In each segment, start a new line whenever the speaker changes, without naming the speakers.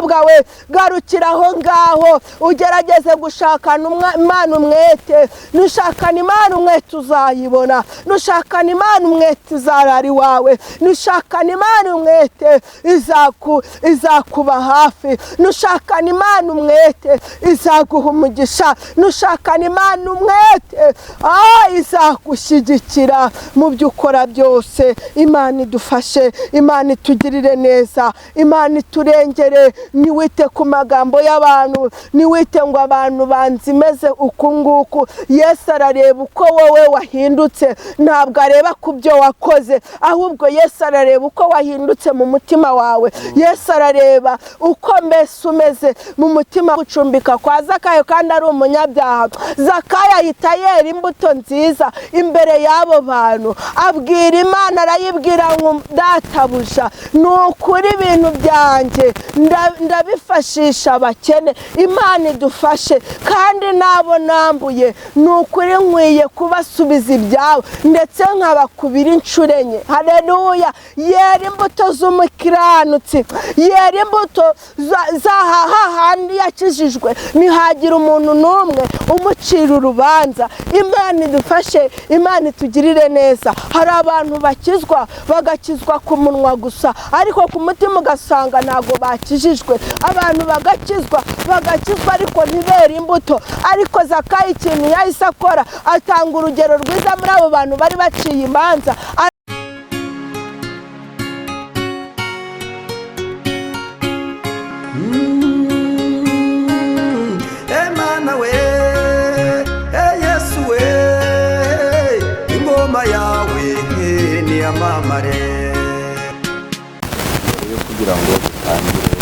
bwawe garukira aho ngaho ugerageze gushakana Imana umwete. Nushakana Imana umwete uzayibona. Nushakana Imana umwete uzarari wawe. Nushakana Imana umwete izakuba hafi. Nushakana Imana umwete izaguha umugisha. Nushakana Imana umwete izagushyigikira mu byo ukora byose. Imana idufashe, Imana itugirire neza, Imana iturengere. Niwite ku magambo y'abantu, niwite ngo abantu banzimeze uku nguku. Yesu arareba uko wowe wahindutse, ntabwo areba ku byo wakoze, ahubwo Yesu arareba uko wahindutse mu mutima wawe. Yesu arareba uko mbese umeze mu mutima. Gucumbika kwa Zakayo kandi ari umunyabyaha, Zakayo ahita yera imbuto nziza imbere y'abo bantu. Abwira Imana, arayibwira ngo databuja, ni ukuri ibintu byanjye ndabifashisha abakene. Imana idufashe, kandi nabo nambuye ni ukuri nkwiye kubasubiza ibyabo ndetse nkabakubira inshuro enye. Haleluya. Yera imbuto z'umukiranutsi, yera imbuto hahandi yakijijwe, ntihagira umuntu n'umwe umucira urubanza. Imana idufashe, Imana itugirire neza. Hari abantu bakizwa bagakizwa ku munwa gusa, ariko ku mutima ugasanga ntago bakijijwe. Abantu bagakizwa ariko ntibera imbuto. Ariko Zakayo ikintu yahise akora, atanga urugero rwiza muri abo bantu bari baciye imanza.
Imana we, Yesu we, ingoma yawe niyamamare. Kugira ngo dutangire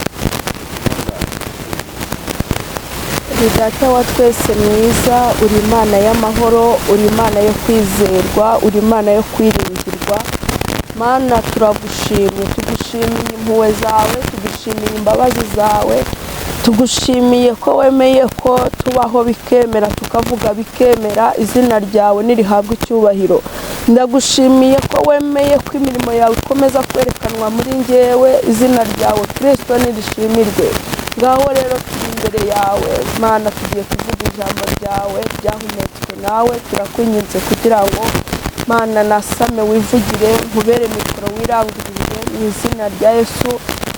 Data wa twese mwiza, uri Imana y'amahoro, uri Imana yo kwizerwa, uri Imana yo kwiringirwa. Mana turagushimye, tugushimiye impuhwe zawe, tugushimiye imbabazi zawe, tugushimiye ko wemeye ko tubaho bikemera, tukavuga bikemera. Izina ryawe nirihabwe icyubahiro. Ndagushimiye ko wemeye ko imirimo yawe ikomeza kwerekanwa muri njyewe. Izina ryawe Kristo nirishimirwe. Ngaho rero turi imbere yawe Mana, tugiye kuvuga ijambo ryawe ryahumetswe nawe. Turakunyinze kugira ngo Mana nasame wivugire, nkubere mikoro wirangurire mu izina rya Yesu.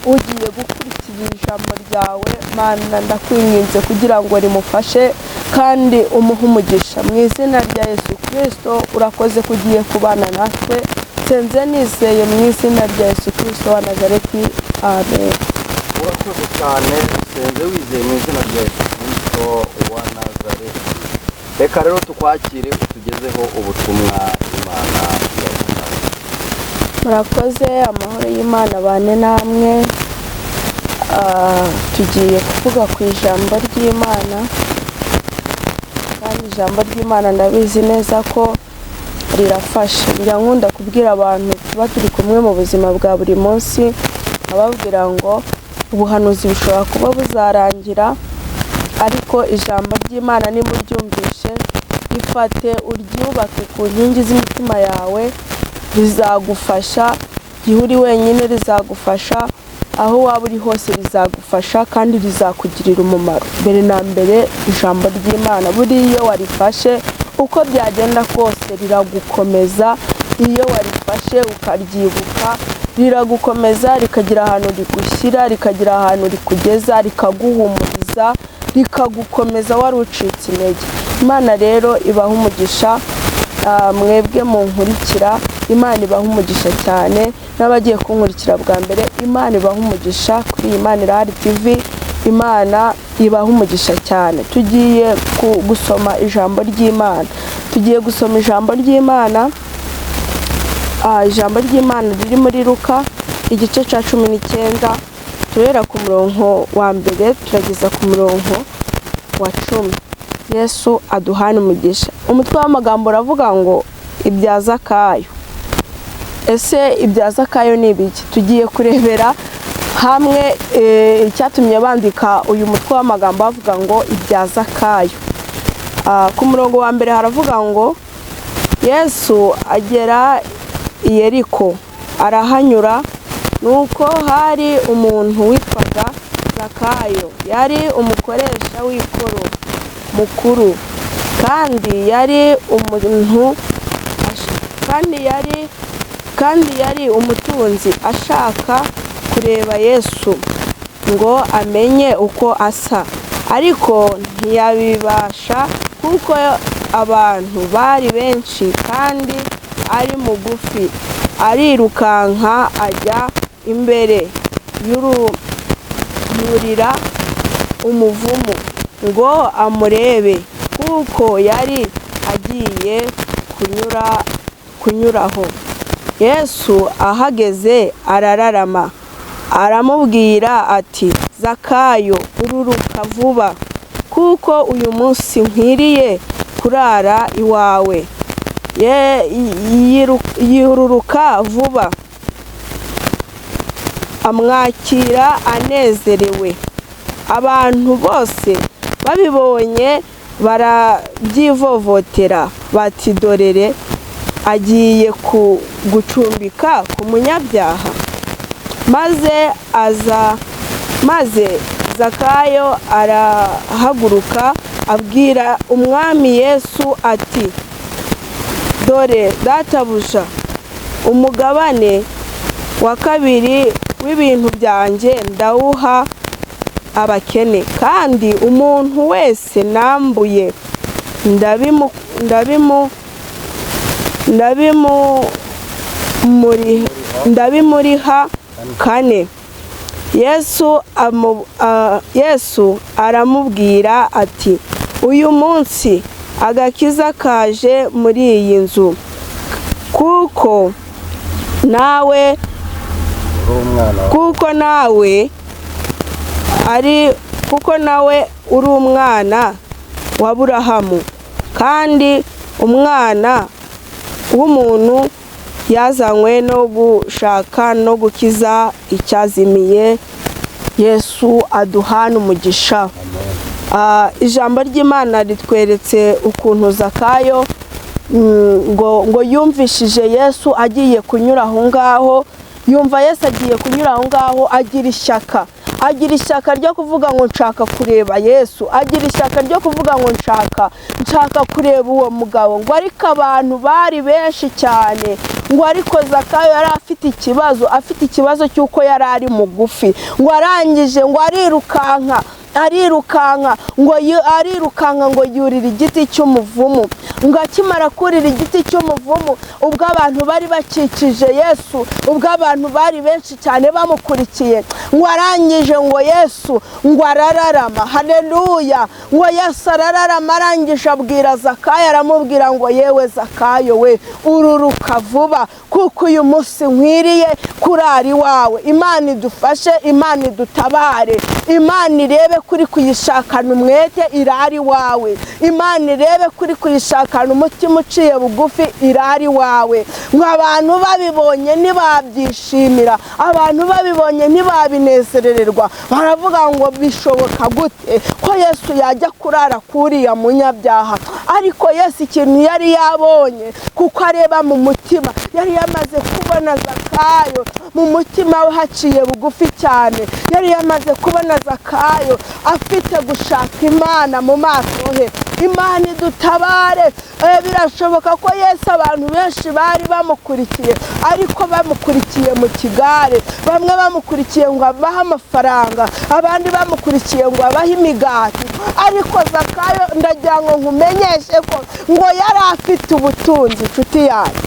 Ugiye gukurikira ijambo ryawe Mana, ndakwinginze kugira ngo rimufashe kandi umuhe umugisha mu izina rya Yesu Kristo. Urakoze kugiye kubana natwe, senze nizeye mu izina rya Yesu Kristo wa Nazareti, amen.
urakoze cyane, senze wizeye mu izina rya Yesu Kristo wa Nazareti. Reka rero tukwakire utugezeho ubutumwa Imana yaguhaye.
Murakoze, amahoro y'Imana bane namwe. Tugiye kuvuga ku ijambo ry'Imana, kandi ijambo ry'Imana ndabizi neza ko rirafasha. Njya nkunda kubwira abantu tuba turi kumwe mu buzima bwa buri munsi, ababwira ngo ubuhanuzi bushobora kuba buzarangira, ariko ijambo ry'Imana nimuryumvishe, rifate uryubake ku nkingi z'imitima yawe, rizagufasha. Igihe uri wenyine rizagufasha, aho waba uri hose rizagufasha, kandi rizakugirira umumaro. Mbere na mbere ijambo ry'Imana buriya iyo warifashe uko byagenda kose riragukomeza. Iyo warifashe ukaryibuka riragukomeza, rikagira ahantu rigushyira, rikagira ahantu rikugeza, rikaguhumuriza, rikagukomeza wari ucitse intege. Imana rero ibaha umugisha, mwebwe munkurikira. Imana ibaha umugisha cyane, n'abagiye kunkurikira bwa mbere Imana ibaha umugisha kuri Imana Irahari TV. Imana ibaha umugisha cyane. Tugiye gusoma ijambo ry'Imana. Tugiye gusoma ijambo ry'Imana. Ijambo ry'Imana riri muri Luka igice cya 19, turera ku murongo wa mbere turageza ku murongo wa 10. Yesu aduhane umugisha. Umutwe w'amagambo uravuga ngo ibya Zakayo. Ese ibya Zakayo ni ibiki? Tugiye kurebera hamwe icyatumye bandika uyu mutwe w'amagambo bavuga ngo ibya Zakayo. Ku murongo wa mbere haravuga ngo Yesu agera i Yeriko, arahanyura, nuko hari umuntu witwaga Zakayo yari umukoresha w'ikoro mukuru, kandi yari umuntu kandi yari umutunzi, ashaka kureba Yesu ngo amenye uko asa, ariko ntiyabibasha kuko abantu bari benshi kandi ari mugufi. Arirukanka ajya imbere yurira umuvumu ngo amurebe, kuko yari agiye kunyuraho. Yesu ahageze arararama, aramubwira ati, Zakayo, ururuka vuba, kuko uyu munsi nkwiriye kurara iwawe. Yiruruka vuba, amwakira anezerewe. Abantu bose babibonye barabyivovotera bati, dorere agiye gucumbika ku munyabyaha. Maze Zakayo arahaguruka abwira umwami Yesu ati, dore databuja, umugabane wa kabiri w'ibintu byanjye ndawuha abakene, kandi umuntu wese nambuye ndabimuriha kane. Yesu aramubwira ati, uyu munsi agakiza kaje muri iyi nzu, kuko nawe uri umwana wa Aburahamu, kandi umwana w'umuntu yazanywe no gushaka no gukiza icyazimiye. Yesu aduhana umugisha. Ijambo ry'Imana ritweretse ukuntu Zakayo ngo yumvishije Yesu agiye kunyura aho ngaho, yumva Yesu agiye kunyura aho ngaho, agira ishyaka ryo kuvuga ngo nshaka kureba Yesu, agira ishyaka ryo kuvuga ngo nshaka kureba uwo mugabo. Ngo ariko abantu bari benshi cyane, ngo ariko Zakayo yari afite ikibazo cy'uko yari ari mugufi. Ngo arangije ngo arirukanka ngo yurira igiti cy'umuvumu. Ngo akimara kurira igiti cy'umuvumu, ubwo abantu bari bakikije Yesu, ubwo abantu bari benshi cyane bamukurikiye, ngo arangije ngo Yesu ngo arararama. Haleluya! Ngo Yesu arararama, arangije abwira Zakayo, aramubwira ngo, yewe Zakayo we, ururuka vuba, kuko uyu munsi nkwiriye kurara iwawe. Imana idufashe, Imana idutabare, Imana irebe kuri kuyishakana umwete irari wawe. Imana irebe kuri kuyishakana umutima uciye bugufi irari wawe. Ngo abantu babibonye ntibabyishimira, abantu babibonye ntibabinezererwa, baravuga ngo bishoboka gute ko Yesu yajya kurara kuriya munyabyaha? Ariko Yesu ikintu yari yabonye, kuko areba mu mutima, yari yamaze kubona Zakayo mu mutima we haciye bugufi cyane. Yari yamaze kubona Zakayo afite gushaka Imana mu maso he. Imana idutabare. Birashoboka ko Yesu abantu benshi bari bamukurikiye, ariko bamukurikiye mu kigare. Bamwe bamukurikiye ngo abahe amafaranga, abandi bamukurikiye ngo abahe imigati. Ariko Zakayo ndagira ngo nkumenyeshe ko ngo yari afite ubutunzi. Inshuti yanjye,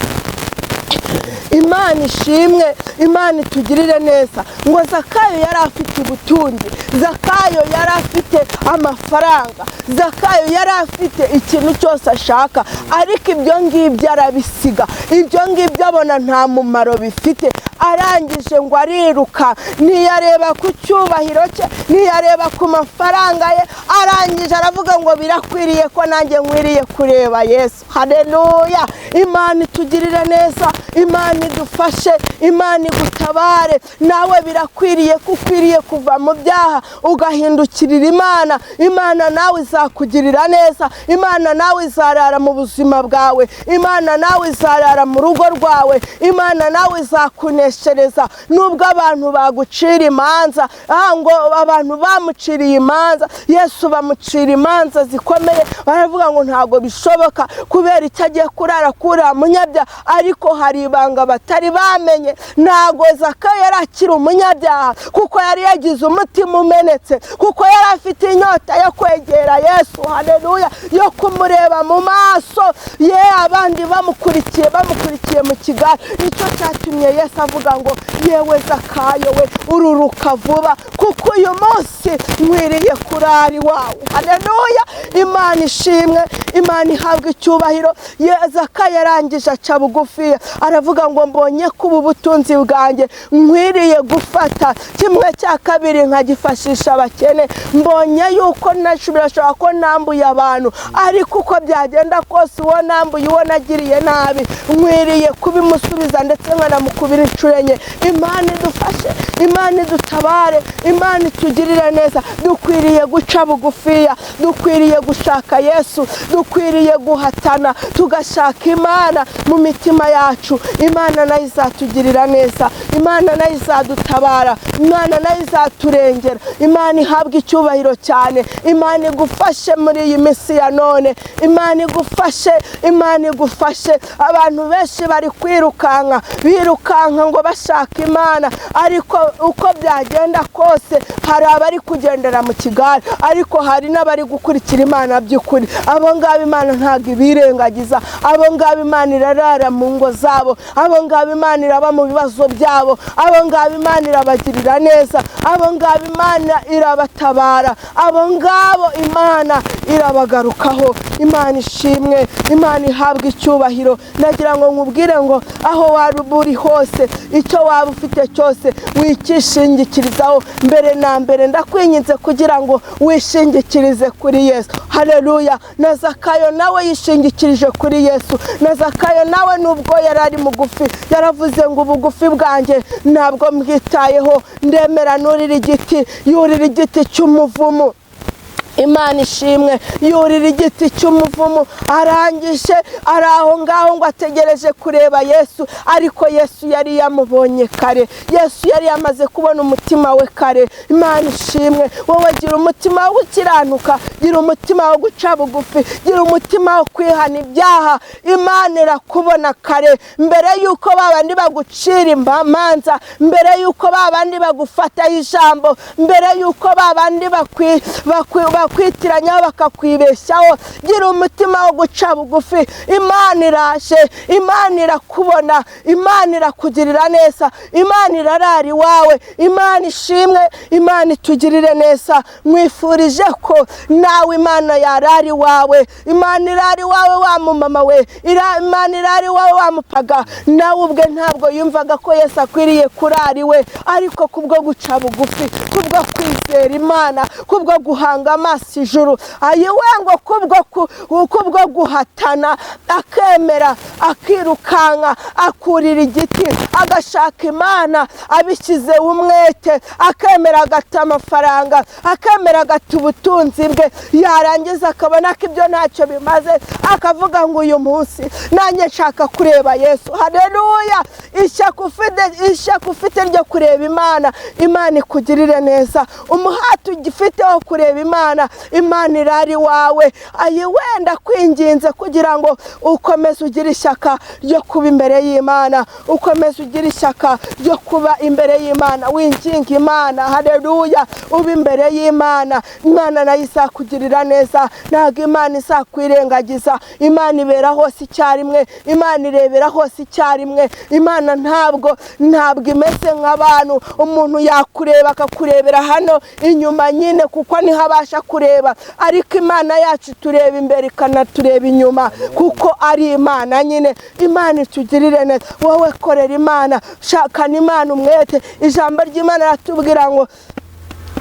Imana ishimwe, Imana itugirire neza. Ngo Zakayo yari afite ubutunzi, Zakayo yari afite amafaranga, Zakayo yari afite ikintu cyose ashaka, ariko ibyo ngibyo arabisiga. Ibyo ngibyo abona nta mumaro bifite. Arangije ngo ariruka, ntiyareba ku cyubahiro cye, ntiyareba ku mafaranga ye. Arangije aravuga ngo birakwiriye ko nanjye nkwiriye kureba Yesu. Haleluya! Imana itugirire neza, Imana idufashe, Imana igutabare. Nawe birakwiriye kukwiriye kuva mu byaha ugahindukirira Imana. Imana nawe izakugirira neza, Imana nawe izarara mu buzima bwawe, Imana nawe izarara mu rugo rwawe, Imana nawe izakuneshereza. Nubwo abantu bagucira imanza, ngo abantu bamuciriye imanza, Yesu bamucira imanza zikomeye, baravuga ngo ntago bishoboka kubera icyo agiye kurara kura munyabyaha. Ariko hari ibanga batari bamenye, ntago Zakayo yari akiri umunyabyaha kuko yari yagize umutima umenetse, kuko yari afite inyota yo kwegera Yesu, haleluya, yo kumureba mu maso ye. Abandi bamukurikiye mu kigare, nicyo cyatumye Yesu avuga ngo yewe Zakayo we ururuka vuba, kuko uyu munsi nkwiriye kurari wawe, haleluya. Imana ishimwe, Imana ihabwa icyubahiro. Zakayo arangije aca bugufi, aravuga ngo mbonye ko ubu butunzi bwanjye nkwiriye gufata 1/2 nkagifashisha abakene. Mbonye yuko birashoboka ko nambuye abantu, ariko uko byagenda kose uwo nambuye, uwo nagiriye nabi, nkwiriye kubimusubiza ndetse nkanamukubira inshuro enye. Imana idufashe, Imana idutabare, Imana itugirire neza. Dukwiriye guca bugufiya, dukwiriye gushaka Yesu, dukwiriye guhatana tugashaka Imana mu mitima yacu. Imana nayo izatugirira neza, Imana nayo izadutabara, Imana nayo izaturengera. Imana ihabwa icyubahiro cyane. Imana igufashe muri iyi minsi ya none, Imana igufashe, Imana igufashe. Abantu benshi bari birukanka ngo bashaka Imana, ariko uko byagenda kose hari abari kugendera mu kigare, ariko hari n'abari gukurikira Imana by'ukuri. Abo ngabo Imana ntabwo ibirengagiza, abo ngabo Imana irarara mu ngo zabo, abo ngabo Imana iraba mu bibazo byabo, abo ngabo Imana irabagirira neza, abo ngabo Imana irabatabara, abo ngabo Imana irabagarukaho. Imana ishimwe, Imana ihabwa icyubahiro. Nagira ngo nkubwire ngo aho waba uri hose, icyo waba ufite cyose, wikishingikirizaho. Mbere na mbere ndakwinginze kugira ngo wishingikirize kuri Yesu, haleluya. Na Zakayo nawe yishingikirije kuri Yesu. Na Zakayo nawe nubwo yarari mugufi, yaravuze ngo ubugufi bwanjye ntabwo mbwitayeho, ndemera nurira igiti cy'umuvumo. Imana ishimwe, yurira igiti cy'umuvumo, arangije ari aho ngaho ngo ategereje kureba Yesu. Ariko Yesu yari yamubonye kare, Yesu yari yamaze kubona umutima we kare. Imana ishimwe, wowe gira umutima wo gukiranuka, gira umutima wo guca bugufi, gira umutima wo kwihana ibyaha. Imana irakubona kare, mbere yuko babandi bagucira imanza, mbere yuko babandi bagufata ijambo, mbere yuko babandi bakwitiranya bakakwibeshaho. Gira umutima wo guca bugufi. Imana iraje, Imana irakubona, Imana irakugirira neza, Imana irarari wawe. Imana ishimwe, Imana itugirire neza. Mwifurije ko nawe Imana yarari wawe, Imana irari wawe wa mumama we, Imana irari wawe wa mupaga. Nawe ubwe ntabwo yumvaga ko Yesu akwiriye kurari we, ariko kubwo guca bugufi, kubwo kwizera Imana, kubwo guhanga amaso ijuru, ayiwe ngo kubwo guhatana, akemera akirukanka, akurira igiti, agashaka Imana abishyize umwete, akemera agata amafaranga, akemera agata ubutunzi bwe, yarangiza akabona ko ibyo ntacyo bimaze, akavuga ngo uyu munsi nanjye nshaka kureba Yesu, haleluya. Ishyaka ufite ryo kureba Imana, Imana ikugirire neza. Umuhati ugifite wo kureba Imana, Imana irari wawe. Wenda kwinginze kugira ngo ukomeze ugira ishyaka ryo kuba imbere y'Imana, ukomeze ugira ishyaka ryo kuba imbere y'Imana. Winginga Imana, haleluya, uba imbere y'Imana. Imana nayo izakugirira neza, ntabwo Imana izakwirengagiza. Imana ibera hose icyarimwe, Imana irebera hose icyarimwe. Imana ntabwo imeze nk'abantu, umuntu yakureba akakurebera hano inyuma nyine kuko niho abasha kureba, ariko Imana yacu tureba imbere ikanatureba inyuma kuko ari Imana nyine. Imana itugirire neza. Wowe korera Imana, shakana Imana umwete. Ijambo ry'Imana ratubwira ngo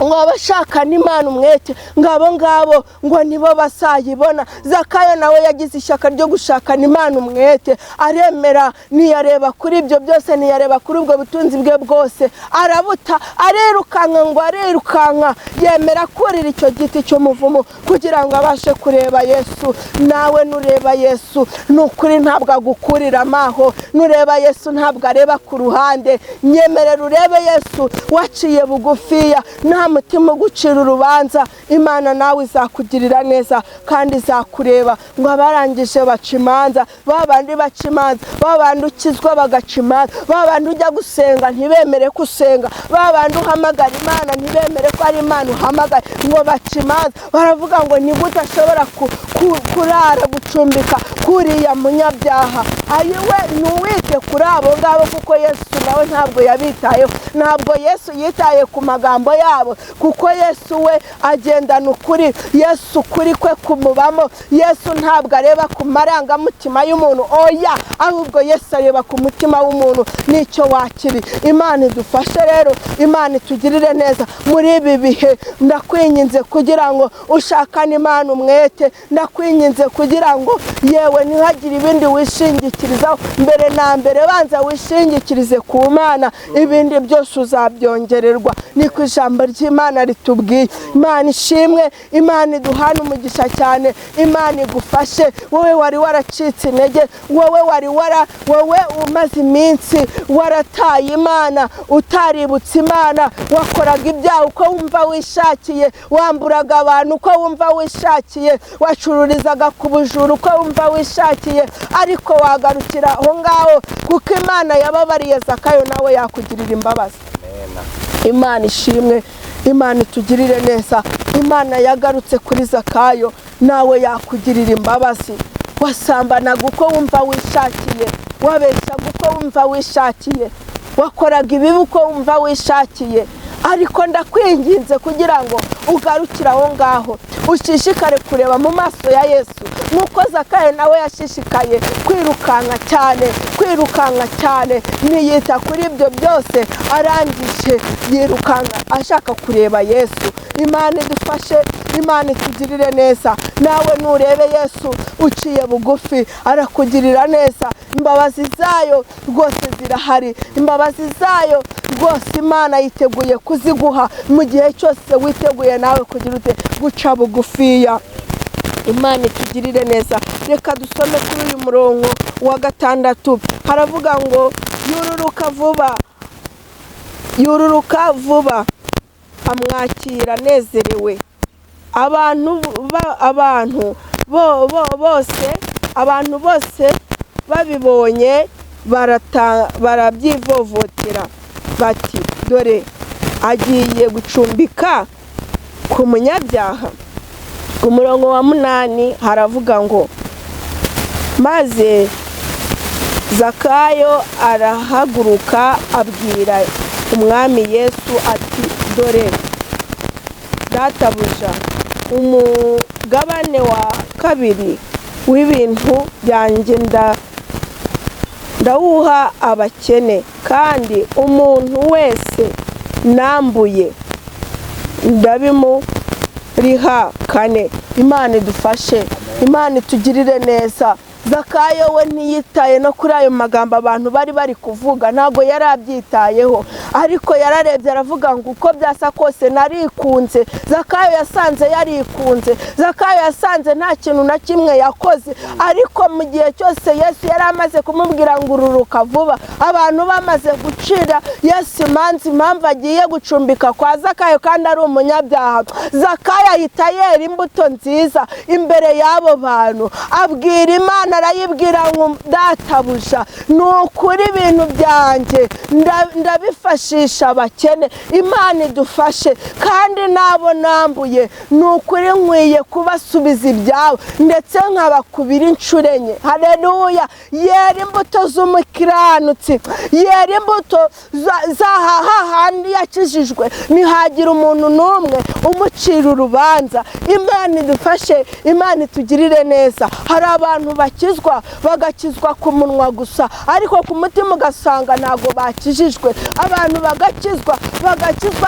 ngo abashakana Imana umwete ngabo ngabo ngo nibo basayibona. Zakayo nawe yagize ishyaka ryo gushakana Imana umwete, aremera, niyareba kuri ibyo byose, niyareba kuri ubwo butunzi bwe bwose, arabuta, arirukanka ngo arirukanka, yemera kurira icyo giti cy'umuvumo kugira ngo abashe kureba Yesu. Nawe nureba Yesu nukuri ntabwo agukurira amaho, nureba Yesu ntabwo areba ku ruhande. Nyemerera urebe Yesu waciye bugufiya, nta mutima ugucira urubanza. Imana nawe izakugirira neza kandi izakureba. Ngo abarangije baca imanza, babandi baca imanza, babandi ukizwa bagaca imanza, babandi ujya gusenga ntibemere ko usenga, babandi uhamagara Imana ntibemere ko ari Imana uhamagaye, ngo baca imanza. Baravuga ngo ni gute ashobora kurara gucumbika kuriya munyabyaha. Ayiwe ntuwite kuri abo ngabo, kuko Yesu nawe ntabwo yabitayeho. Ntabwo Yesu yitaye ku magambo yabo, kuko Yesu we agendana ukuri. Yesu ukuri kwe kumubamo. Yesu ntabwo areba ku marangamutima y'umuntu, oya, ahubwo Yesu areba ku mutima w'umuntu n'icyo wakiri. Imana idufashe rero, Imana itugirire neza muri ibi bihe. Ndakwinginze kugira ngo ushakane Imana umwete, ndakwinginze kugira ngo yewe ntihagire ibindi wishingikirizaho. Mbere na mbere banza wishingikirize ku Mana, ibindi byose uzabyongererwa. Niko ijambo ry'Imana ritubwiye. Imana ishimwe, Imana iduhane umugisha cyane, Imana igufashe. Wowe wari waracitse intege, wowe umaze iminsi warataye Imana, utaributse Imana, wakoraga ibyaha uko wumva wishakiye, wamburaga abantu uko wumva wishakiye, wacururizaga ku bujura uko wumva wishakiye, ariko wagarukira aho ngaho kuko Imana yababariye Zakayo, nawe yakugirira imbabazi. Imana ishimwe, Imana itugirire neza. Imana yagarutse kuri Zakayo, nawe yakugirira imbabazi. Wasambanaga uko wumva wishakiye, wabeshyaga uko wumva wishakiye, wakoraga ibibi uko wumva wishakiye, ariko ndakwinginze kugira ngo ugarukire aho ngaho, ushishikare kureba mu maso ya Yesu, nk'uko Zakayo nawe yashishikaye kwirukanka cyane, ntiyita kuri ibyo byose, arangije yirukanka ashaka kureba Yesu. Imana idufashe, Imana itugirire neza. Nawe nurebe Yesu uciye bugufi, arakugirira neza. Imbabazi zayo rwose zirahari, imbabazi zayo rwose Imana yiteguye kuziguha mu gihe cyose witeguye nawe kugira ute guca bugufiya. Imana itugirire neza. Reka dusome kuri uyu murongo wa 6. Haravuga ngo yururuka vuba amwakira nezerewe. Abantu bose babibonye barabyivovotera bati, dore agiye gucumbika ku munyabyaha. Ku murongo wa 8 haravuga ngo maze Zakayo arahaguruka abwira umwami Yesu ati, dore databuja, umugabane wa 2 w'ibintu byanjye ndawuha abakene, kandi umuntu wese nambuye ndabimuriha 4. Imana idufashe, Imana itugirire neza. Zakayo we ntiyitaye no kuri ayo magambo abantu bari kuvuga, ntago yarabyitayeho, ariko yararebye aravuga ngo uko byasa kose narikunze. Zakayo yasanze yarikunze, Zakayo yasanze nta kintu na kimwe yakoze, ariko mu gihe cyose Yesu yari amaze kumubwira ngo ururuka vuba, abantu bamaze gucira Yesu imanza impamvu agiye gucumbika kwa Zakayo kandi ari umunyabyaha. Zakayo ahita yera imbuto nziza imbere y'abo bantu, abwira Imana, arayibwira ngo databuja, nukuri ibintu byanjye ndabifashisha abakene. Imana idufashe, kandi nabo nambuye nukuri nkwiye kubasubiza ibyabo ndetse nkabakubira inshuro 4. Haleluya. Yera imbuto z'umukiranutsi, yera imbuto z'ahahandi yakijijwe, ntihagira umuntu n'umwe umucira urubanza. Imana idufashe, Imana itugirire neza. Hari abantu bakizwa bagakizwa ku munwa gusa, ariko ku mutima ugasanga ntago bakijijwe. Abantu bagakizwa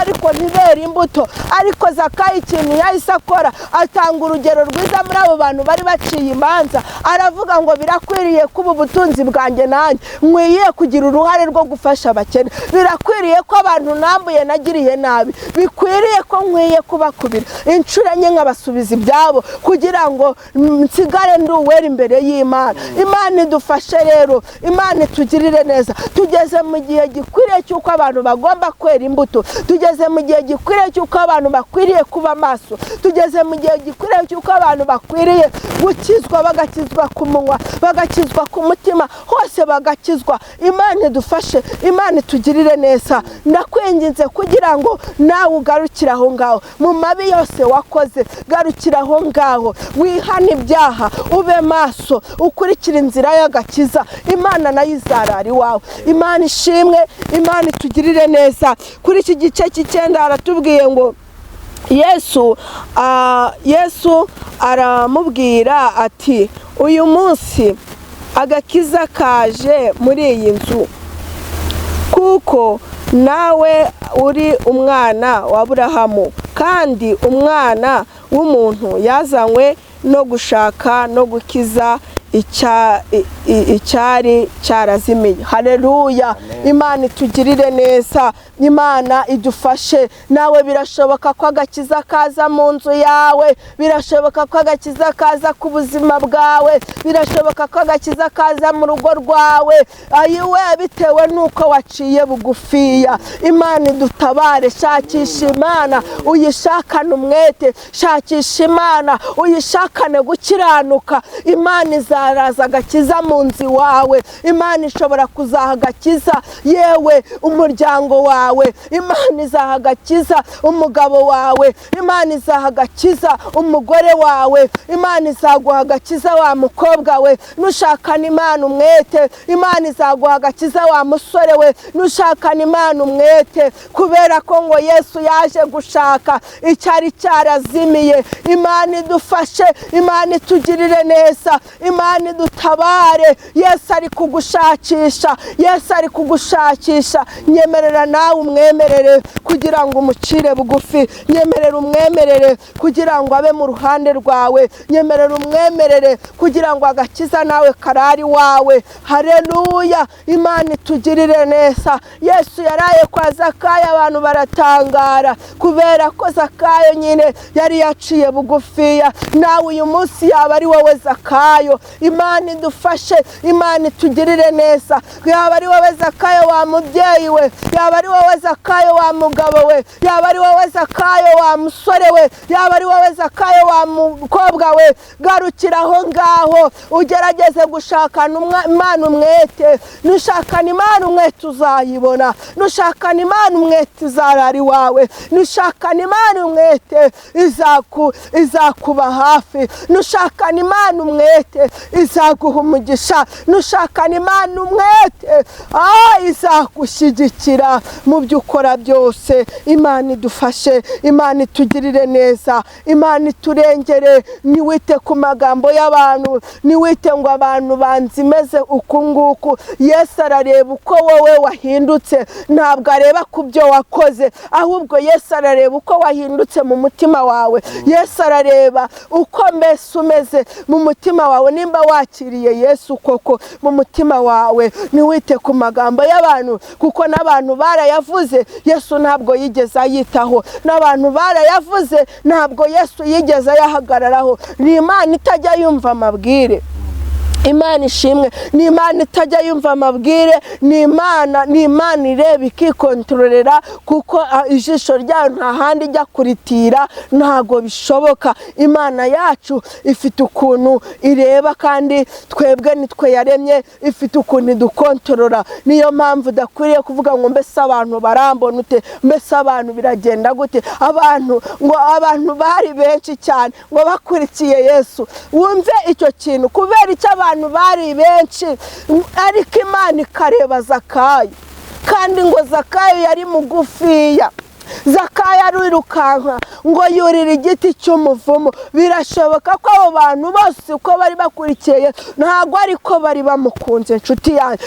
ariko ntibera imbuto. Ariko Zakayo ikintu yahise akora, atanga urugero rwiza muri abo bantu bari baciye imanza. Aravuga ngo birakwiriye kuba ubutunzi bwanjye nanjye nkwiye kugira uruhare rwo gufasha abakene. Birakwiriye ko abantu nambuye nagiriye nabi, bikwiriye ko nkwiye kubakubira inshuro enye nkabasubiza ibyabo, kugira ngo nsigare ndi uwera imbere y'Imana. Imana idufashe rero, Imana itugirire neza. Tugeze mu gihe gikwiriye cy'uko abantu bagomba kwera imbuto. Tugeze mu gihe gikwiriye cy'uko abantu bakwiriye kuba maso. Tugeze mu gihe gikwiriye cy'uko abantu bakwiriye gukizwa, bagakizwa ku munwa, bagakizwa ku mutima, hose bagakizwa. Imana idufashe, Imana itugirire neza. Ndakwinginze kugira ngo nawe ugarukire aho ngaho mu mabi yose wakoze, garukira aho ngaho, wihane ibyaha, ube maso, ukurikira inzira y'agakiza. Imana nayo izarara iwawe. Imana ishimwe, Imana itugirire neza. Kuri iki gice cy'icyenda haratubwiye ngo Yesu aramubwira ati, uyu munsi agakiza kaje muri iyi nzu, kuko nawe uri umwana wa Aburahamu, kandi umwana w'umuntu yazanywe no gushaka no gukiza icyari cyarazimiye. Haleluya. Imana itugirire neza, Imana idufashe. Nawe birashoboka ko agakiza kaza mu nzu yawe, birashoboka ko agakiza kaza ku buzima bwawe, birashoboka ko agakiza kaza mu rugo rwawe, ayiwe bitewe nuko waciye bugufiya. Imana idutabare. Shakisha Imana uyishakane umwete, shakisha Imana uyishakane gukiranuka. Imana izaraza agakiza mu nzu wawe. Imana ishobora kuzaha agakiza yewe umuryango wawe. Imana izaha agakiza umugabo wawe. Imana izaha agakiza umugore wawe. Imana izaguha agakiza wa mukobwa we nushakana Imana umwete. Imana izaguha agakiza wa musore we nushakana Imana umwete, kubera ko ngo Yesu yaje gushaka icyari cyarazimiye. Imana idufashe, Imana itugirire neza, Imana idutabare. Yesu ari kugushakisha, Yesu ari kugushakisha. Nyemerera nawe umwemerere kugira ngo umucire bugufi. Nyemerera umwemerere kugira ngo abe mu ruhande rwawe. Nyemerera umwemerere kugira ngo agakiza nawe karari wawe. Haleluya. Imana itugirire neza. Yesu yaraye kwa Zakayo, abantu baratangara kubera ko Zakayo nyine yari yaciye bugufiya. Nawe uyu munsi yaba ari wowe Zakayo. Imana idufashe, Imana itugirire neza. Yaba ari wowe Zakayo wa mubyeyi we, yaba ari wowe Zakayo wa mugabo we, yaba ari wowe Zakayo wa musore we, yaba ari wowe Zakayo wa mukobwa we, garukira aho ngaho ugerageze gushakana Imana umwete. Nushakana Imana umwete uzayibona. Nushakana Imana umwete izarari wawe. Nushakana Imana umwete izakuba hafi. Nushakana Imana umwete izaguha umugisha. Nushakana Imana umwete izagushyigikira mu byo ukora byose. Imana idufashe, Imana itugirire neza, Imana iturengere. Niwite ku magambo y'abantu, niwite ngo abantu banzimeze uku nguku. Yesu arareba uko wowe wahindutse, ntabwo areba ku byo wakoze, ahubwo Yesu arareba uko wahindutse mu mutima wawe. Yesu arareba uko mbese umeze mu mutima wawe, nimba wakiriye Yesu koko mu mutima wawe. Niwite ku magambo y'abantu, kuko n'abantu barayavuze, Yesu ntabwo yigeze ayitaho. N'abantu barayavuze, ntabwo Yesu yigeze ayahagararaho. Ni Imana itajya yumva amabwire. Imana ishimwe. Ni Imana itajya yumva amabwire. Ni Imana ireba ikikontororera, kuko ijisho ryayo nta handi ijya kuritira, ntago bishoboka. Imana yacu ifite ukuntu ireba, kandi twebwe nitwe yaremye, ifite ukuntu idukontorora. Niyo mpamvu udakwiriye kuvuga ngo mbese abantu barambona ute, mbese abantu biragenda gute. Abantu bari benshi cyane ngo bakurikiye Yesu. Wumve icyo kintu, kubera icyo abantu bari benshi, ariko Imana ikareba Zakayo, kandi ngo Zakayo yari mugufiya. Zakayo arirukanka ngo yurira igiti cy'umuvumo. Birashoboka ko abo bantu bose uko bari bakurikiye ntabwo ariko bari bamukunze. Inshuti yanjye,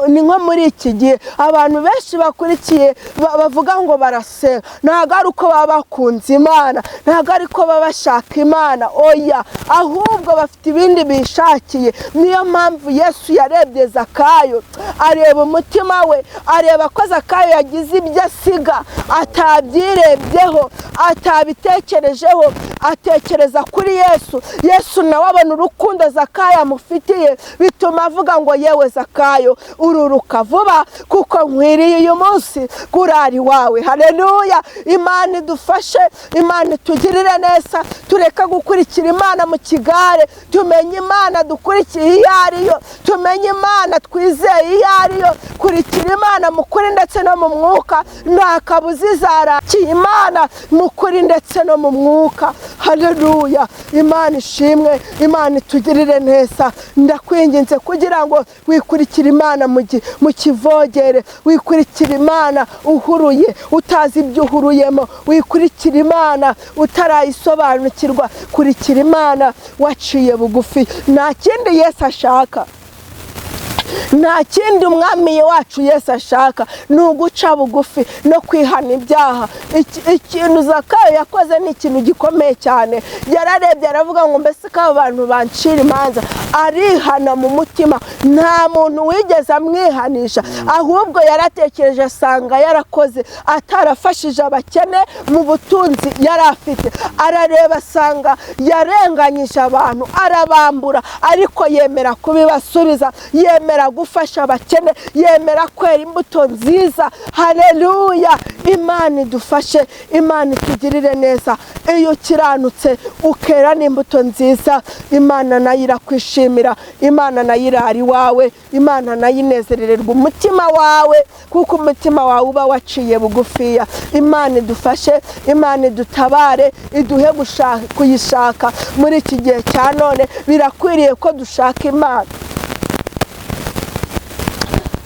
ni nko muri iki gihe abantu benshi bakurikiye bavuga ngo barasenga, ntabwo ari uko baba bakunze Imana, ntabwo ari ko baba bashaka Imana, oya, ahubwo bafite ibindi bishakiye. Niyo mpamvu Yesu yarebye Zakayo, areba umutima we, areba ko Zakayo yagize ibyo asiga atabyirebyeho, atabitekerejeho, atekereza kuri Yesu. Yesu nawe abona urukundo Zakayo amufitiye, bituma avuga ngo yewe Zakayo, ururuka vuba kuko nkwiriye uyu munsi kurari wawe. Haleluya! Imana idufashe, Imana itugirire neza, tureka gukurikira Imana mu kigare, tumenye Imana dukurikiye iyo ariyo, tumenye Imana twizeye iyo ariyo. Kurikira Imana mu kuri ndetse no mu mwuka, nta kabuza izarakiye Imana mu kuri ndetse no mu mwuka. Haleluya! Imana ishimwe, Imana itugirire neza. Ndakwinginze kugira ngo wikurikire Imana mu kivogere, wikurikire Imana uhuruye utazi ibyo uhuruyemo, wikurikire Imana utarayisobanukirwa. Kurikira Imana waciye bugufi. Nta kindi Yesu ashaka, nta kindi umwami wacu Yesu ashaka, ni uguca bugufi no kwihana ibyaha. Ikintu Zakayo yakoze ni ikintu gikomeye cyane. Yararebye aravuga ngo mbese ko abantu bancira imanza, arihana mu mutima. Nta muntu wigeze amwihanisha, ahubwo yaratekereje asanga yarakoze atarafashije abakene mu butunzi yari afite. Arareba asanga yarenganyije abantu, arabambura, ariko yemera kubibasubiza, yemera gufasha abakene, yemera kwera imbuto nziza. Haleluya! Imana idufashe, Imana itugirire neza. Iyo kiranutse ukera n'imbuto nziza, Imana nayo irakwishimira, Imana nayo irari wawe, Imana nayo inezerererwa umutima wawe, kuko umutima wawe uba waciye bugufiya. Imana idufashe, Imana idutabare, iduhe kuyishaka muri iki gihe cya none. Birakwiriye ko dushaka Imana.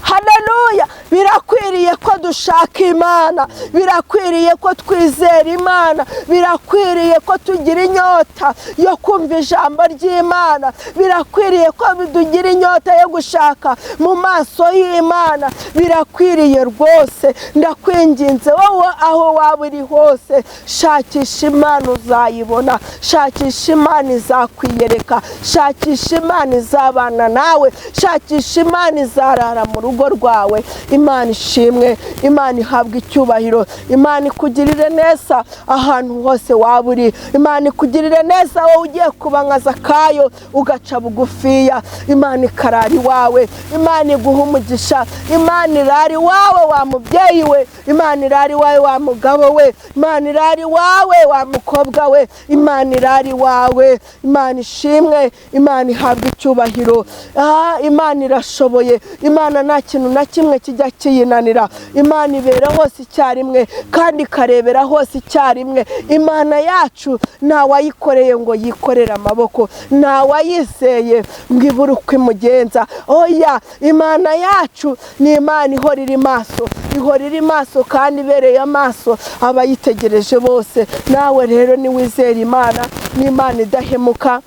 Haleluya! Birakwiriye ko dushaka Imana, birakwiriye ko twizera Imana, birakwiriye ko tugira inyota yo kumva ijambo ry'Imana, birakwiriye ko tugira inyota yo gushaka mu maso y'Imana. Birakwiriye rwose. Ndakwinginze wowe aho waba uri hose, shakisha Imana uzayibona, shakisha Imana izakwiyereka, shakisha Imana izabana nawe, shakisha Imana izarara mu rugo rwawe. Imana ishimwe, Imana ihabwa icyubahiro, Imana ikugirire neza ahantu hose waba uri. Imana ikugirire neza wowe ugiye kuba nka Zakayo ugaca bugufiya. Imana ikarari wawe, Imana iguha umugisha, Imana irari wawe wa mubyeyi we, Imana irari wawe wa mugabo we, Imana irari wawe wa mukobwa we, Imana irari wawe. Imana ishimwe, Imana ihabwa icyubahiro. Imana irashoboye, Imana nta kintu na kimwe kijya kiyinanira. Imana ibera hose icyarimwe kandi ikarebera hose icyarimwe. Imana yacu nta wayikoreye ngo yikorere amaboko, nta wayizeye ngo ibure uko imugenza. Oya, Imana yacu ni Imana ihora iri maso, ihora iri maso kandi ibereye amaso abayitegereje bose. Nawe rero niwizera Imana, ni Imana idahemuka.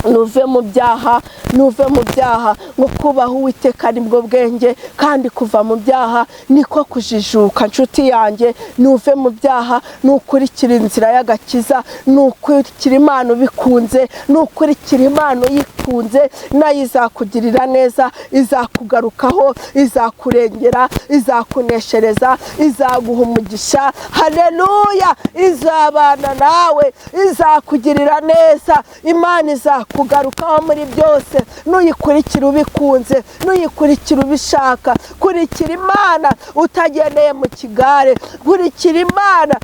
Nuve mu byaha, nuve mu byaha. Ngo kubaha Uwiteka nibwo bwenge, kandi kuva mu byaha niko kujijuka. Nshuti yanjye, nuve mu byaha, nukurikira inzira y'agakiza, nukurikira Imana ubikunze, nukurikira Imana uyikunze, nayo izakugirira neza, izakugarukaho, izakurengera, izakuneshereza, izaguha umugisha. Haleluya! Izabana nawe, izakugirira neza. Imana izakugarukaho muri byose, nuyikurikira ubikunze, nuyikurikira ubishaka. Kurikira Imana utagendeye mu kigare, kurikira Imana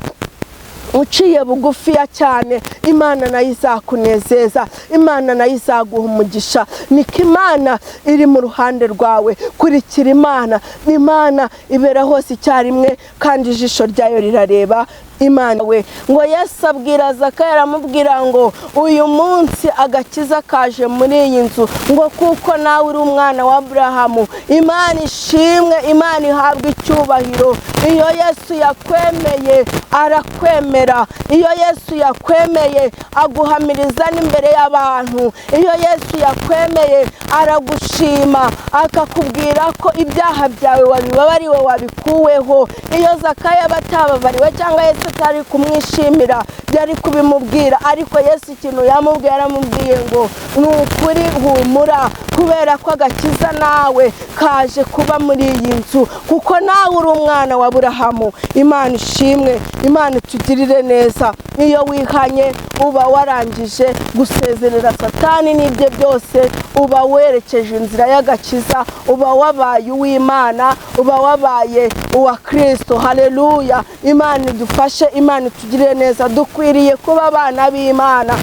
uciye bugufiya cyane, Imana nayo izakunezeza, Imana nayo izaguha umugisha. Niko Imana iri mu ruhande rwawe, kurikira Imana. Imana ibera hose icyarimwe kandi ijisho ryayo rirareba. Imana we ngo Yesu abwira Zakayo, aramubwira ngo uyu munsi agakiza kaje muri iyi nzu, ngo kuko nawe uri umwana wa Aburahamu. Imana ishimwe, Imana ihabwa icyubahiro. Iyo Yesu yakwemeye arakwemera, iyo Yesu yakwemeye aguhamiriza n'imbere y'abantu, iyo Yesu yakwemeye aragushima akakubwira ko ibyaha byawe wabibabariwe, wabikuweho. Iyo Zakayo batababariwe cyangwa Yesu atari kumwishimira byari kubimubwira, ariko Yesu ikintu yamubwiye, yaramubwiye ngo ni ukuri humura, kubera ko agakiza nawe kaje kuba muri iyi nzu, kuko nawe uri umwana wa Aburahamu. Imana ishimwe, Imana itugirire neza. Iyo wihanye uba warangije gusezerera Satani n'ibye byose, uba werekeje inzira y'agakiza, uba wabaye uw'Imana, uba wabaye uwa Kristo. Haleluya! Imana idufashe, Imana itugirire neza. Dukwiriye kuba abana b'Imana,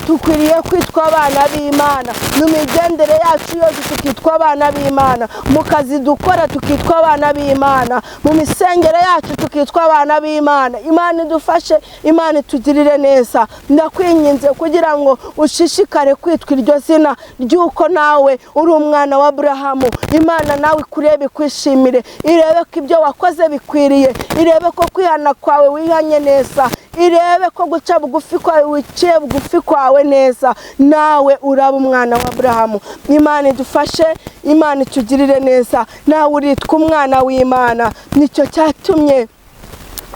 dukwiriye kwitwa abana b'Imana, mu migendere yacu yose tukitwa abana b'Imana, mu kazi dukora tukitwa abana b'Imana, mu misengere yacu tukitwa abana b'Imana. Imana idufashe, Imana itugirire neza. Ndakwinginze kugira ngo ushishikare kwitwa iryo zina ry'uko nawe uri umwana wa Aburahamu. Imana nawe ikurebe, ikwishimire, irebe ko ibyo wakoze bikwiriye, irebe ko kwihana kwawe wihanye neza, irebe ko guca bugufi kwawe wiciye bugufi kwawe neza, nawe uraba umwana wa Aburahamu. Imana idufashe, Imana itugirire neza. Nawe uritwa umwana w'Imana. Nicyo cyatumye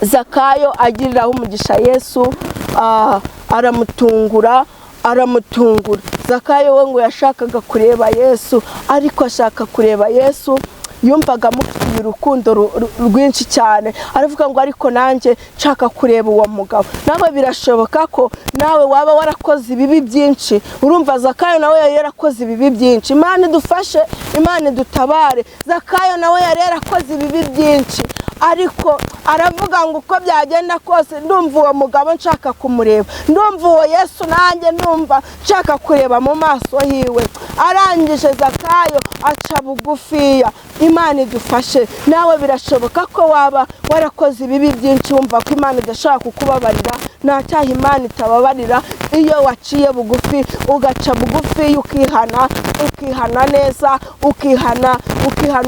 Zakayo agiriraho umugisha Yesu, aramutungura. Zakayo we ngo yashakaga kureba Yesu, ariko ashaka kureba Yesu yumvaga amufitiye urukundo rwinshi cyane. Aravuga ngo ariko nanjye nshaka kureba uwo mugabo. Nawe birashoboka ko nawe waba warakoze ibibi byinshi. Urumva Zakayo nawe yari yarakoze ibibi byinshi. Imana idufashe, Imana idutabare. Zakayo nawe yari yarakoze ibibi byinshi, ariko aravuga ngo uko byagenda kose ndumva uwo mugabo nshaka kumureba, ndumva uwo Yesu nanjye ndumva nshaka kureba mu maso hiwe. Arangije Zakayo aca bugufiya. Imana idufashe. Nawe birashoboka ko waba warakoze ibibi byinshi wumva ko Imana idashaka kukubabarira. Nta cyaha Imana itababarira iyo waciye bugufi, ugaca bugufi, ukihana neza, ukihana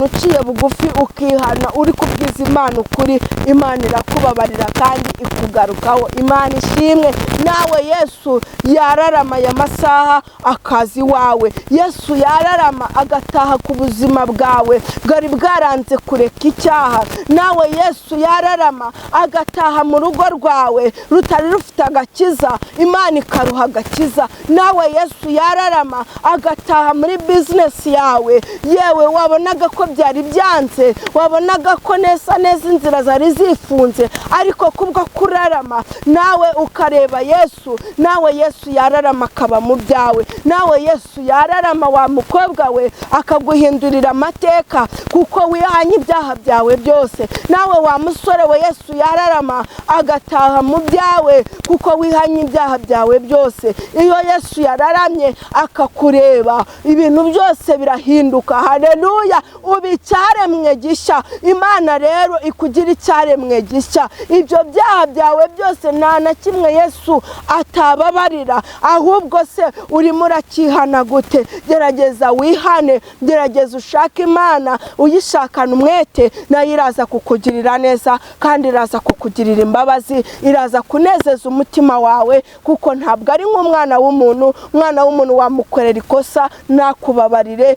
uciye bugufi, ukihana uri kubwiza Imana ukuri. Imana irakubabarira kandi ikugarukaho. Imana ishimwe. Nawe Yesu yararama aya masaha akazi wawe. Yesu yararama agataha ku buzima bwawe bwari bwaranze kureka icyaha. Nawe Yesu yararama agataha mu rugo rwawe rutari rufite agakiza, Imana ikaruha agakiza. Nawe Yesu yararama agataha muri business yawe, yewe wabonaga ko byari byanze, wabonaga ko neza inzira zari zifunze, ariko kubwo kurarama nawe ukareba Yesu. Nawe Yesu yararama akaba mu byawe. Nawe Yesu yararama wa mukobwa we akaguhindurira amateka, kuko wihanye ibyaha byawe byose. Nawe wa musore we Yesu yararama agataha mu byawe, kuko wihanye ibyaha byawe byose. Iyo Yesu yararamye akakureba, ibintu byose birahinduka. Haleluya! uba icyaremwe gishya. Imana rero ikugira icyaremwe gishya. Ibyo byaha byawe byose nta na kimwe Yesu atababarira, ahubwo se urimo urakihana gute? Gerageza wihane, gerageza ushake Imana, uyishakana umwete, nayo iraza kukugirira neza kandi iraza kukugirira imbabazi, iraza kunezeza umutima wawe, kuko ntabwo ari nk'umwana w'umuntu. Umwana w'umuntu wamukorera ikosa nakubabarire,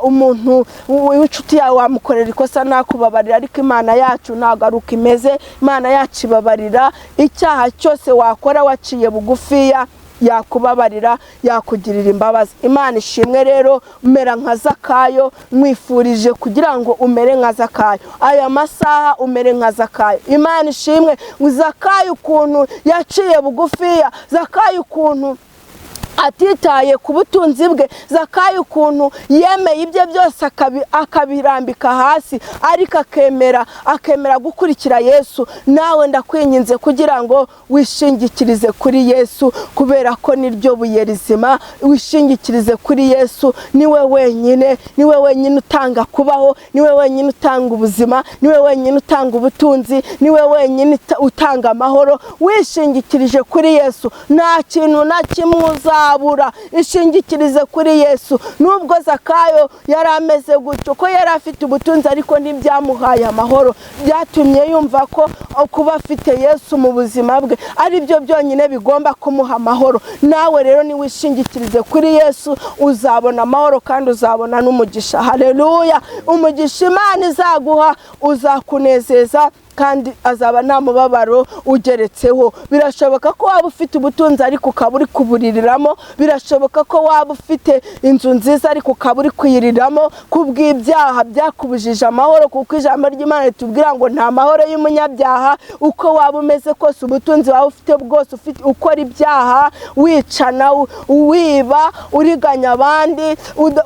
umuntu w'inshuti yawe wamukorera ikosa nakubabarira, ariko Imana yacu ntabwo ari uko imeze. Imana yacu ibabarira icyaha cyose wakora waciye bugufiya, yakubabarira, yakugirira imbabazi. Imana ishimwe rero. Umera nka Zakayo, mwifurije kugira ngo umere nka Zakayo. Aya masaha umere nka Zakayo. Imana ishimwe. Zakayo ukuntu yaciye bugufiya, Zakayo ukuntu atitaye ku butunzi bwe. Zakayo ukuntu yemeye ibye byose akabirambika hasi, ariko akemera gukurikira Yesu. Nawe ndakwinginze kugira ngo wishingikirize kuri Yesu, kubera ko niryo buye rizima. Wishingikirize kuri Yesu, niwe wenyine utanga kubaho, niwe wenyine utanga ubuzima, niwe wenyine utanga ubutunzi, niwe wenyine utanga amahoro. Wishingikirije kuri Yesu nta kintu na kimwe uzabura. Ishingikirize kuri Yesu. Nubwo Zakayo yari ameze gutyo, ko yari afite ubutunzi ariko ntibyamuhaye amahoro, byatumye yumva ko kuba afite Yesu mu buzima bwe ari byo byonyine bigomba kumuha amahoro. Nawe rero ni wishingikirize kuri Yesu, uzabona amahoro kandi uzabona n'umugisha. Haleluya! Umugisha Imana izaguha uzakunezeza kandi azaba nta mubabaro ugeretseho. Birashoboka ko waba ufite ubutunzi ariko ukaba uri kubuririramo. Birashoboka ko waba ufite inzu nziza ariko ukaba uri kuyiriramo kubw'ibyaha byakubujije amahoro, kuko ijambo ry'Imana ritubwira ngo nta mahoro y'umunyabyaha. Uko waba umeze kose, ubutunzi waba ufite bwose, ukora ibyaha, wicana, wiba, uriganya abandi,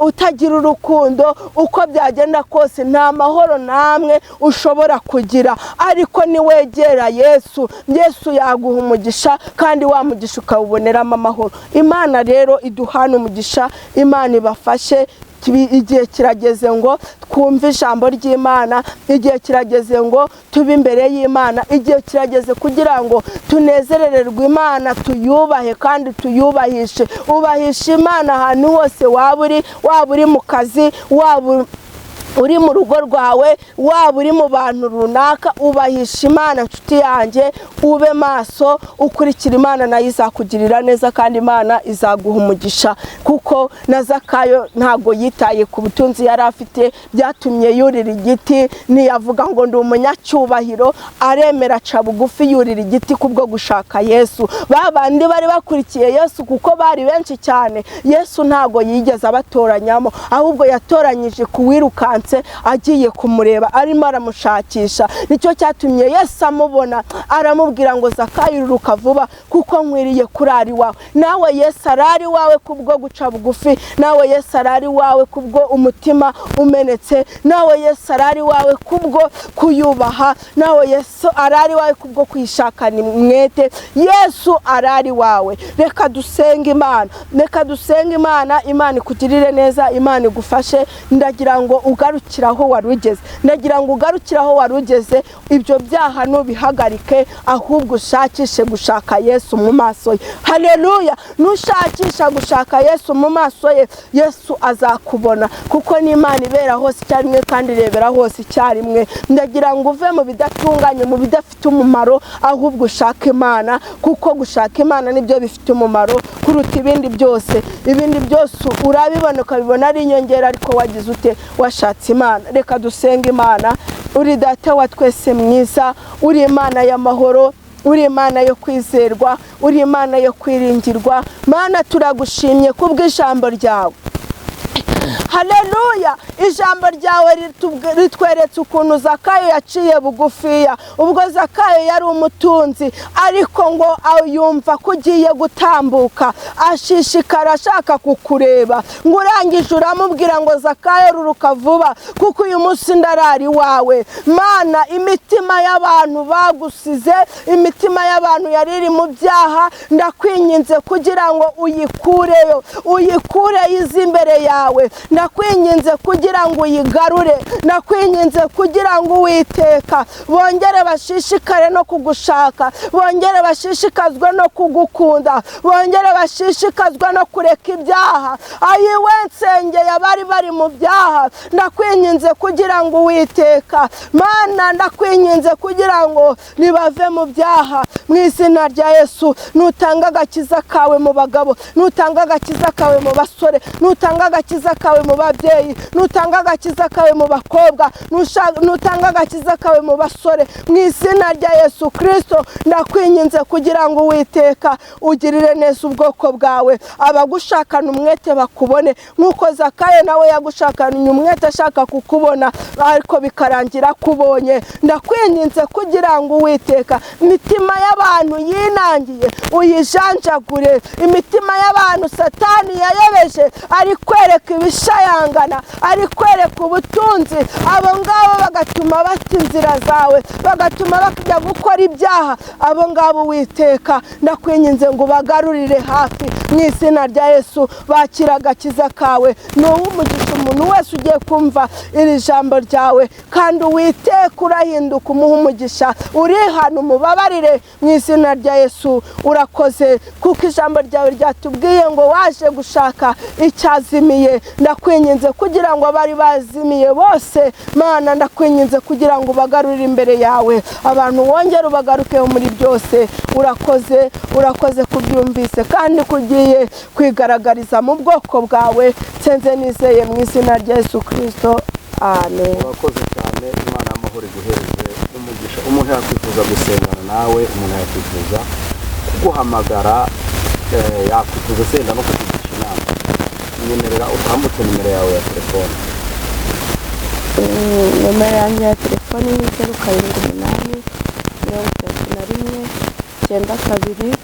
utagira urukundo, uko byagenda kose nta mahoro namwe ushobora kugira. Ariko niwegera Yesu, Yesu yaguha umugisha kandi wa mugisha ukawuboneramo amahoro. Imana rero iduhana umugisha, Imana ibafashe. Igihe kirageze ngo twumve ijambo ry'Imana, igihe kirageze ngo tube imbere y'Imana, igihe kirageze kugira ngo tunezerererwe Imana, tuyubahe kandi tuyubahishe. Ubahisha Imana ahantu hose waba uri mu kazi, waba uri mu rugo rwawe, waba uri mu bantu runaka. Ubahisha Imana nshuti yanjye, ube maso, ukurikira Imana, nayo izakugirira neza kandi Imana izaguha umugisha. Kuko na Zakayo ntago yitaye ku butunzi yari afite, byatumye yurira igiti. Niyavuga ngo ndi umunyacyubahiro, aremera aca bugufi yurira igiti kubwo gushaka Yesu. Babandi bari bakurikiye Yesu kuko bari benshi cyane, Yesu ntago yigeze abatoranyamo, ahubwo yatoranyije kuwirukanse agiye kumureba, arimo aramushakisha. Nicyo cyatumye Yesu amubona, aramubwira ngo Zakayo ururuka vuba kuko nkwiriye kurari wawe. Nawe Yesu arari wawe kubwo guca bugufi, nawe Yesu arari wawe kubwo umutima umenetse, nawe Yesu arari wawe kubwo kuyubaha, nawe Yesu arari wawe kubwo kwishakana umwete. Yesu arari wawe. Reka dusenge Imana, Imana ikugirire neza, Imana igufashe. Ndagira ngo ugarukiraho warugeze, ibyo byaha nubihagarike, ahubwo ushakishe gushaka Yesu mu maso ye. Haleluya! Nushakisha gushaka Yesu mu maso ye, Yesu azakubona, kuko ni Imana ibera hose icyarimwe kandi irebera hose icyarimwe. Ndagira ngo uve mu bidatunganye, mu bidafite umumaro, ahubwo ushake Imana, kuko gushaka Imana nibyo bifite umumaro kuruta ibindi byose. Ibindi byose urabibona ukabibona ari inyongera, ariko wagize ute? Washatse Imana. Reka dusenge Imana. Uri Data wa twese mwiza, uri Imana y'amahoro, uri Imana yo kwizerwa, uri Imana yo kwiringirwa. Mana, turagushimye kubw'ijambo ryawe. Haleluya! Ijambo ryawe ritweretse ukuntu Zakayo yaciye bugufiya. Ubwo Zakayo yari umutunzi, ariko ngo yumva ko ugiye gutambuka, ashishikara ashaka kukureba. Ngo urangije uramubwira ngo Zakayo ruruka vuba kuko uyu munsi ndarari wawe. Mana, imitima y'abantu bagusize, imitima y'abantu yariri mu byaha, ndakwinginze kugira ngo uyikureyo, izi imbere yawe. Ndakwinginze kugira ngo uyigarure, ndakwinginze kugira ngo Uwiteka bongere bashishikare no kugushaka, bongere bashishikazwe no kugukunda, bongere bashishikazwe no kureka ibyaha. Ayiwe nsengeye abari bari mu byaha, ndakwinginze kugira ngo Uwiteka, Mana, ndakwinginze kugira ngo nibave mu byaha mu izina rya Yesu. Nutanga agakiza kawe mu bagabo, nutanga agakiza kawe mu basore, nutanga agakiza kawe mu mu babyeyi, nutanga agakiza kawe mu bakobwa, nutanga agakiza kawe mu basore, mu izina rya Yesu Kristo ndakwinginze kugira ngo Uwiteka ugirire neza ubwoko bwawe, abagushakana umwete bakubone nk'uko Zakayo nawe yagushakanye umwete ashaka kukubona ariko bikarangira kubonye. Ndakwinginze kugira ngo Uwiteka imitima y'abantu yinangiye uyijanjagure, imitima y'abantu Satani yayobeje ari kwereka ibishayangana, ari kwereka ubutunzi, abo ngabo bagatuma bata inzira zawe, bagatuma bakajya gukora ibyaha, abo ngabo Uwiteka ndakwinginze ngo ubagarurire hafi mu izina rya Yesu, bakira agakiza kawe. Umugisha umuntu wese ugiye kumva iri jambo ryawe, kandi Uwiteka urahinduka umuha umugisha, urihana umubabarire mu izina rya Yesu. Urakoze kuko ijambo ryawe ryatubwiye ngo waje gushaka icyazimiye. Ndakwinginze kugira ngo abari bazimiye bose Mana, ndakwinginze kugira ngo ubagarurire imbere yawe, abantu wongere ubagarukeho muri byose. Urakoze kubyumvise kandi kugiye kwigaragariza mu bwoko bwawe, nsenze nizeye mu izina rya Yesu Kristo, amen.
Urakoze cyane, Imana y'amahoro iguhereze umugisha. Umuntu yakwifuza gusengana nawe, umuntu yakwifuza kuguhamagara, yakwifuza senda no kukugisha inama, nyemerera utambutse nimero yawe ya telefone.
Nimero yanjye ya telefone ni 0781 932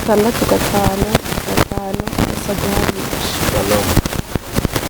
655.
Shalom.